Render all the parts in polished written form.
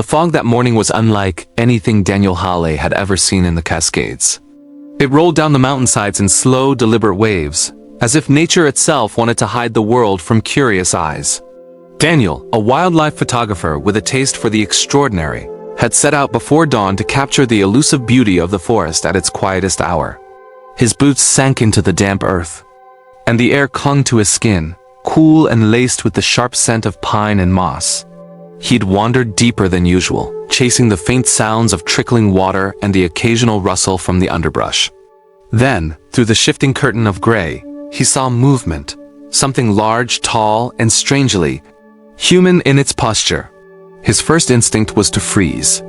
fog that morning was unlike anything Daniel Hale had ever seen in the Cascades. It rolled down the mountainsides in slow, deliberate waves, as if nature itself wanted to hide the world from curious eyes. Daniel, a wildlife photographer with a taste for the extraordinary, had set out before dawn to capture the elusive beauty of the forest at its quietest hour. His boots sank into the damp earth, and the air clung to his skin, cool and laced with the sharp scent of pine and moss. He'd wandered deeper than usual, chasing the faint sounds of trickling water and the occasional rustle from the underbrush. Then, through the shifting curtain of gray, he saw movement, something large, tall, and strangely human in its posture. His first instinct was to freeze.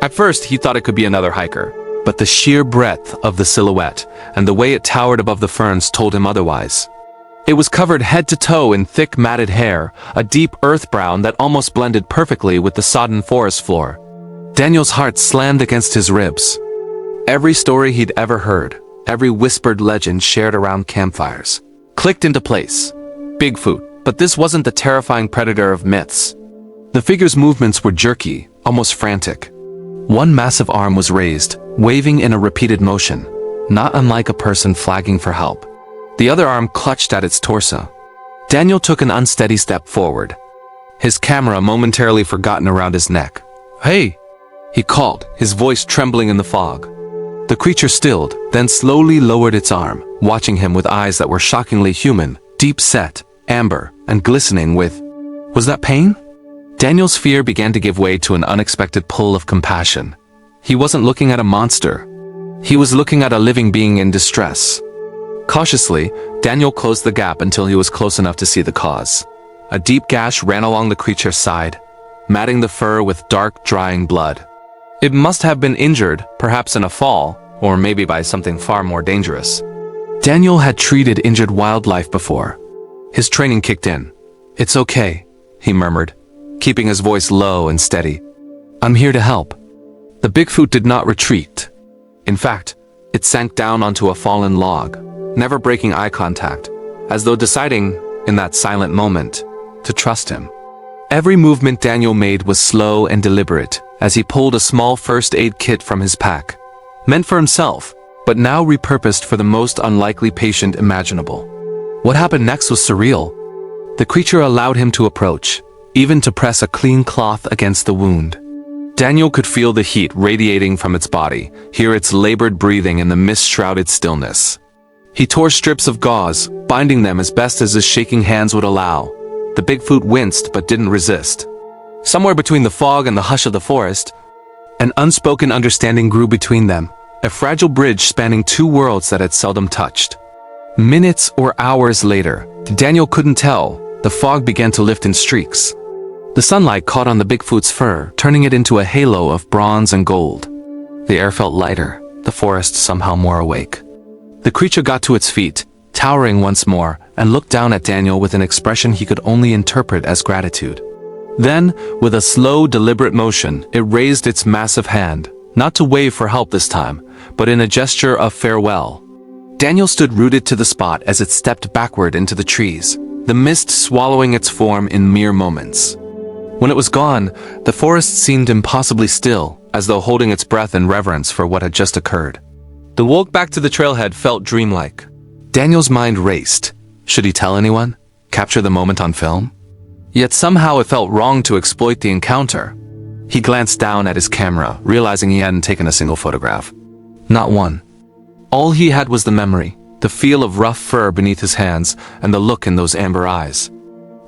At first, he thought it could be another hiker, but the sheer breadth of the silhouette and the way it towered above the ferns told him otherwise. It was covered head to toe in thick matted hair, a deep earth brown that almost blended perfectly with the sodden forest floor. Daniel's heart slammed against his ribs. Every story he'd ever heard, every whispered legend shared around campfires, clicked into place. Bigfoot, but this wasn't the terrifying predator of myths. The figure's movements were jerky, almost frantic. One massive arm was raised, waving in a repeated motion, not unlike a person flagging for help. The other arm clutched at its torso. Daniel took an unsteady step forward, his camera momentarily forgotten around his neck. "Hey!" he called, his voice trembling in the fog. The creature stilled, then slowly lowered its arm, watching him with eyes that were shockingly human, deep-set, amber, and glistening with... Was that pain? Daniel's fear began to give way to an unexpected pull of compassion. He wasn't looking at a monster. He was looking at a living being in distress. Cautiously, Daniel closed the gap until he was close enough to see the cause. A deep gash ran along the creature's side, matting the fur with dark, drying blood. It must have been injured, perhaps in a fall, or maybe by something far more dangerous. Daniel had treated injured wildlife before. His training kicked in. "It's okay," he murmured, keeping his voice low and steady. "I'm here to help." The Bigfoot did not retreat. In fact, it sank down onto a fallen log, never breaking eye contact, as though deciding, in that silent moment, to trust him. Every movement Daniel made was slow and deliberate, as he pulled a small first aid kit from his pack, meant for himself, but now repurposed for the most unlikely patient imaginable. What happened next was surreal. The creature allowed him to approach, even to press a clean cloth against the wound. Daniel could feel the heat radiating from its body, hear its labored breathing in the mist-shrouded stillness. He tore strips of gauze, binding them as best as his shaking hands would allow. The Bigfoot winced but didn't resist. Somewhere between the fog and the hush of the forest, an unspoken understanding grew between them, a fragile bridge spanning two worlds that had seldom touched. Minutes or hours later, Daniel couldn't tell, the fog began to lift in streaks. The sunlight caught on the Bigfoot's fur, turning it into a halo of bronze and gold. The air felt lighter, the forest somehow more awake. The creature got to its feet, towering once more, and looked down at Daniel with an expression he could only interpret as gratitude. Then, with a slow, deliberate motion, it raised its massive hand, not to wave for help this time, but in a gesture of farewell. Daniel stood rooted to the spot as it stepped backward into the trees, the mist swallowing its form in mere moments. When it was gone, the forest seemed impossibly still, as though holding its breath in reverence for what had just occurred. The walk back to the trailhead felt dreamlike. Daniel's mind raced. Should he tell anyone? Capture the moment on film? Yet somehow it felt wrong to exploit the encounter. He glanced down at his camera, realizing he hadn't taken a single photograph. Not one. All he had was the memory, the feel of rough fur beneath his hands, and the look in those amber eyes.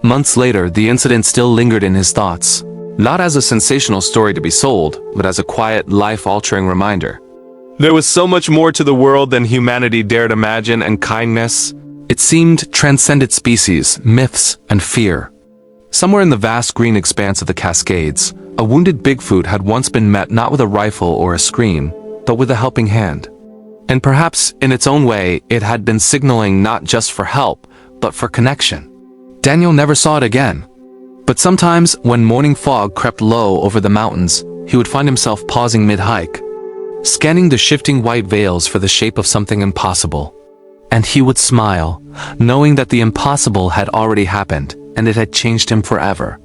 Months later, the incident still lingered in his thoughts, not as a sensational story to be sold, but as a quiet, life-altering reminder. There was so much more to the world than humanity dared imagine, and kindness, it seemed, transcended species, myths, and fear. Somewhere in the vast green expanse of the Cascades, a wounded Bigfoot had once been met not with a rifle or a scream, but with a helping hand. And perhaps, in its own way, it had been signaling not just for help, but for connection. Daniel never saw it again. But sometimes, when morning fog crept low over the mountains, he would find himself pausing mid-hike, scanning the shifting white veils for the shape of something impossible. And he would smile, knowing that the impossible had already happened, and it had changed him forever.